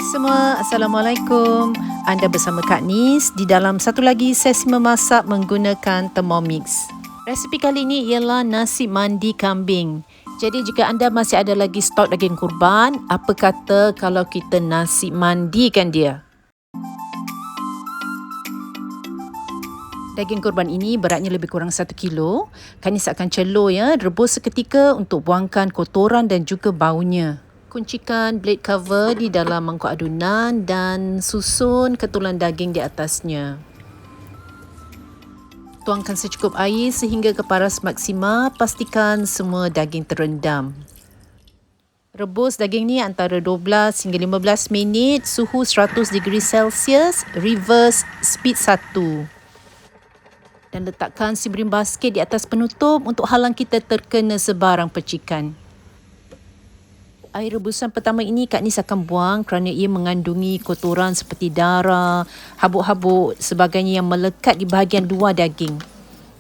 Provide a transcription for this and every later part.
Hai semua, Assalamualaikum. Anda bersama Kak Nis di dalam satu lagi sesi memasak menggunakan Thermomix. Resipi kali ini ialah nasi mandi kambing. Jadi jika anda masih ada lagi stok daging kurban, apa kata kalau kita nasi mandikan dia? Daging kurban ini beratnya lebih kurang 1 kilo. Kak Nis akan celur rebus seketika untuk buangkan kotoran dan juga baunya. Kuncikan blade cover di dalam mangkuk adunan dan susun ketulan daging di atasnya. Tuangkan secukup air sehingga ke paras maksima, pastikan semua daging terendam. Rebus daging ni antara 12 hingga 15 minit, suhu 100 degree Celsius, reverse speed 1. Dan letakkan si bream basket di atas penutup untuk halang kita terkena sebarang percikan. Air rebusan pertama ini Kak Nis akan buang kerana ia mengandungi kotoran seperti darah, habuk-habuk sebagainya yang melekat di bahagian luar daging.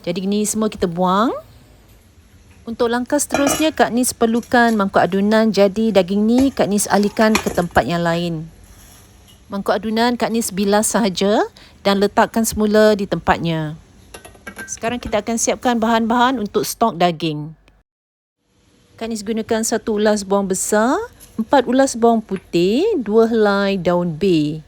Jadi ini semua kita buang. Untuk langkah seterusnya Kak Nis perlukan mangkuk adunan, jadi daging ni Kak Nis alihkan ke tempat yang lain. Mangkuk adunan Kak Nis bilas sahaja dan letakkan semula di tempatnya. Sekarang kita akan siapkan bahan-bahan untuk stok daging. Kak Nis gunakan 1 ulas bawang besar, 4 ulas bawang putih, 2 helai daun bay.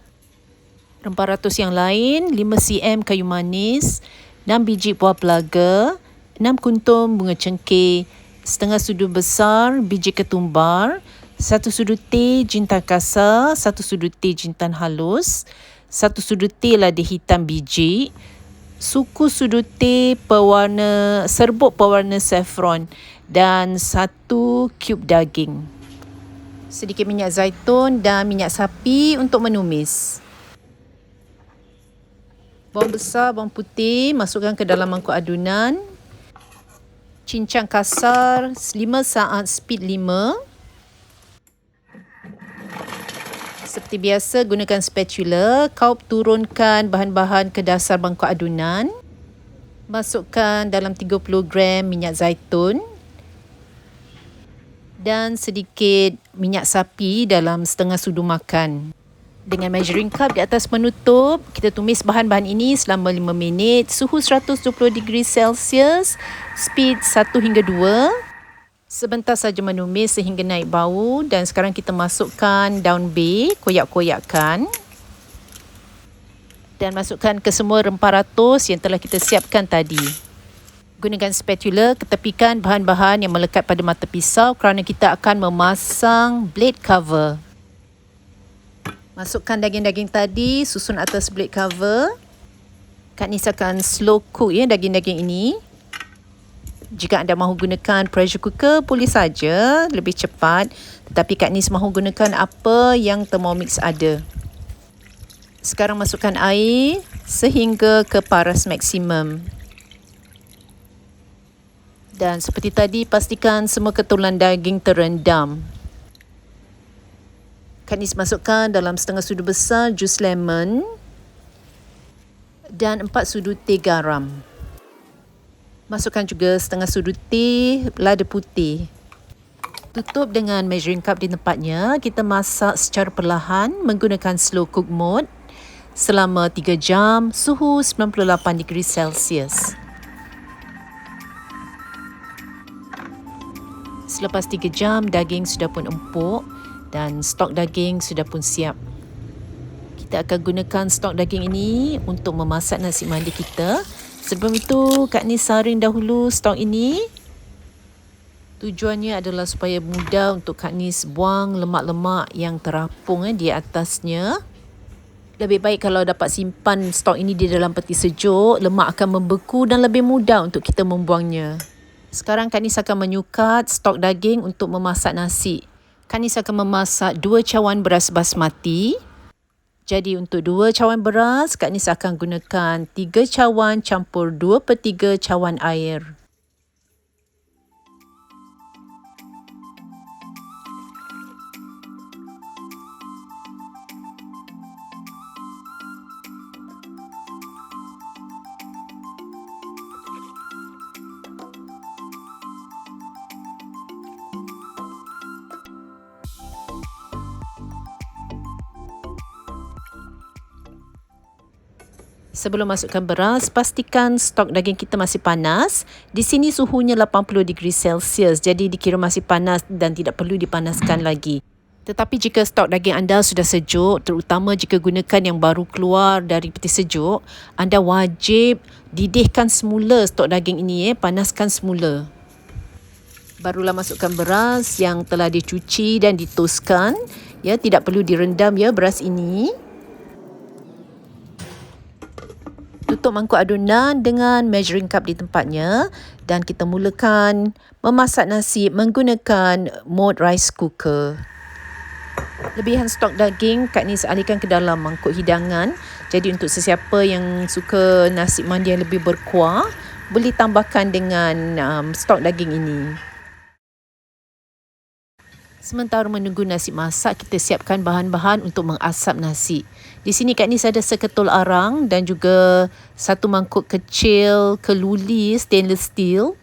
Rempah ratus yang lain, 5 cm kayu manis, 6 biji buah pelaga, 6 kuntum bunga cengkeh, setengah sudu besar biji ketumbar, 1 sudu teh jintan kasar, 1 sudu teh jintan halus, 1 sudu teh lada hitam biji, suku sudu teh serbuk pewarna saffron dan 1 cube daging. Sedikit minyak zaitun dan minyak sapi untuk menumis. Bawang besar, bawang putih masukkan ke dalam mangkuk adunan. Cincang kasar 5 saat speed 5. Seperti biasa gunakan spatula, kaup turunkan bahan-bahan ke dasar mangkuk adunan. Masukkan dalam 30 gram minyak zaitun dan sedikit minyak sapi dalam setengah sudu makan. Dengan measuring cup di atas penutup, kita tumis bahan-bahan ini selama 5 minit, suhu 120 degree Celsius, speed 1 hingga 2. Sebentar saja menumis sehingga naik bau dan sekarang kita masukkan daun bay, koyak-koyakkan. Dan masukkan ke semua rempah ratus yang telah kita siapkan tadi. Gunakan spatula, ketepikan bahan-bahan yang melekat pada mata pisau kerana kita akan memasang blade cover. Masukkan daging-daging tadi, susun atas blade cover. Kak Nis akan slow cook daging-daging ini. Jika anda mahu gunakan pressure cooker, boleh saja, lebih cepat. Tetapi Kak Nis mahu gunakan apa yang Thermomix ada. Sekarang masukkan air sehingga ke paras maksimum. Dan seperti tadi, pastikan semua ketulan daging terendam. Kak Nis masukkan dalam setengah sudu besar jus lemon dan 4 sudu teh garam. Masukkan juga setengah sudu teh lada putih. Tutup dengan measuring cup di tempatnya. Kita masak secara perlahan menggunakan slow cook mode selama 3 jam, suhu 98 degree Celsius. Selepas 3 jam, daging sudah pun empuk dan stok daging sudah pun siap. Kita akan gunakan stok daging ini untuk memasak nasi mandi kita. Sebelum itu, Kak Nis saring dahulu stok ini. Tujuannya adalah supaya mudah untuk Kak Nis buang lemak-lemak yang terapung di atasnya. Lebih baik kalau dapat simpan stok ini di dalam peti sejuk, lemak akan membeku dan lebih mudah untuk kita membuangnya. Sekarang Kak Nis akan menyukat stok daging untuk memasak nasi. Kak Nis akan memasak 2 cawan beras basmati. Jadi untuk 2 cawan beras, Kak Nis akan gunakan 3 cawan campur 2/3 cawan air. Sebelum masukkan beras, pastikan stok daging kita masih panas. Di sini suhunya 80 degree Celsius, jadi dikira masih panas dan tidak perlu dipanaskan lagi. Tetapi jika stok daging anda sudah sejuk, terutama jika gunakan yang baru keluar dari peti sejuk, anda wajib didihkan semula stok daging ini, panaskan semula. Barulah masukkan beras yang telah dicuci dan ditoskan. Ya, tidak perlu direndam ya beras ini. Tutup mangkuk adunan dengan measuring cup di tempatnya dan kita mulakan memasak nasi menggunakan mode rice cooker. Lebihan stok daging Kak Nis alihkan ke dalam mangkuk hidangan. Jadi untuk sesiapa yang suka nasi mandi yang lebih berkuah, boleh tambahkan dengan stok daging ini. Sementara menunggu nasi masak, kita siapkan bahan-bahan untuk mengasap nasi. Di sini Kak Nis ada seketul arang dan juga satu mangkuk kecil keluli stainless steel.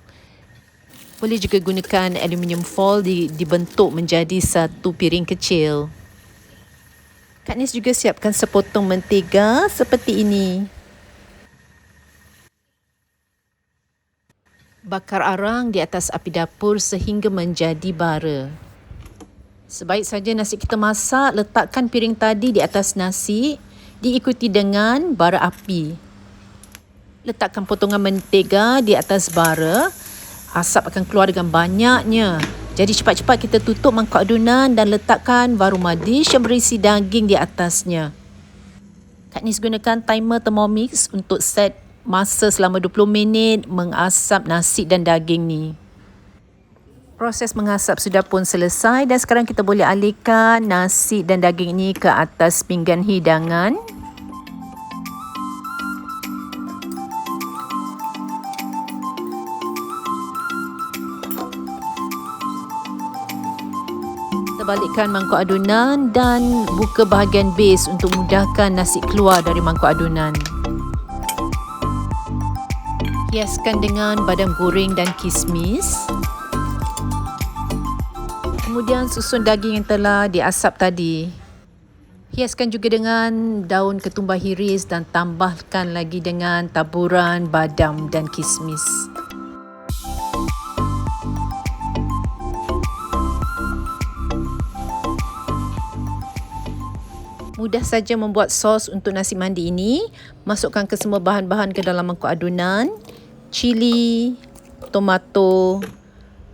Boleh juga gunakan aluminium foil dibentuk menjadi satu piring kecil. Kak Nis juga siapkan sepotong mentega seperti ini. Bakar arang di atas api dapur sehingga menjadi bara. Sebaik saja nasi kita masak, letakkan piring tadi di atas nasi, diikuti dengan bara api. Letakkan potongan mentega di atas bara, asap akan keluar dengan banyaknya. Jadi cepat-cepat kita tutup mangkuk adunan dan letakkan varuma dish yang berisi daging di atasnya. Kak Nis gunakan timer Thermomix untuk set masa selama 20 minit mengasap nasi dan daging ni. Proses mengasap sudah pun selesai dan sekarang kita boleh alihkan nasi dan daging ini ke atas pinggan hidangan. Kita balikkan mangkuk adunan dan buka bahagian base untuk mudahkan nasi keluar dari mangkuk adunan. Hiaskan dengan badam goreng dan kismis. Kemudian susun daging yang telah diasap tadi. Hiaskan juga dengan daun ketumbar hiris dan tambahkan lagi dengan taburan badam dan kismis. Mudah saja membuat sos untuk nasi mandi ini. Masukkan ke semua bahan-bahan ke dalam mangkuk adunan. Cili, tomato,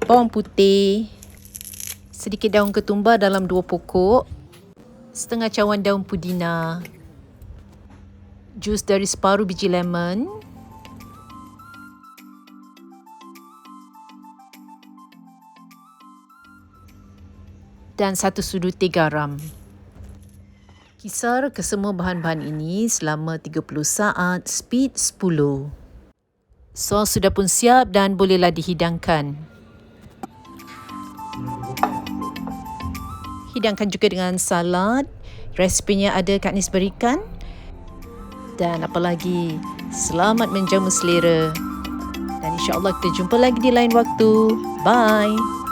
bawang putih, sedikit daun ketumbar dalam 2 pokok, setengah cawan daun pudina, jus dari separuh biji lemon, dan 1 sudu teh garam. Kisar ke semua bahan-bahan ini selama 30 saat, speed 10. Sos sudah pun siap dan bolehlah dihidangkan. Hidangkan juga dengan salad. Resipinya ada Kak Nis berikan. Dan apa lagi, selamat menjamu selera. Dan insya-Allah kita jumpa lagi di lain waktu. Bye.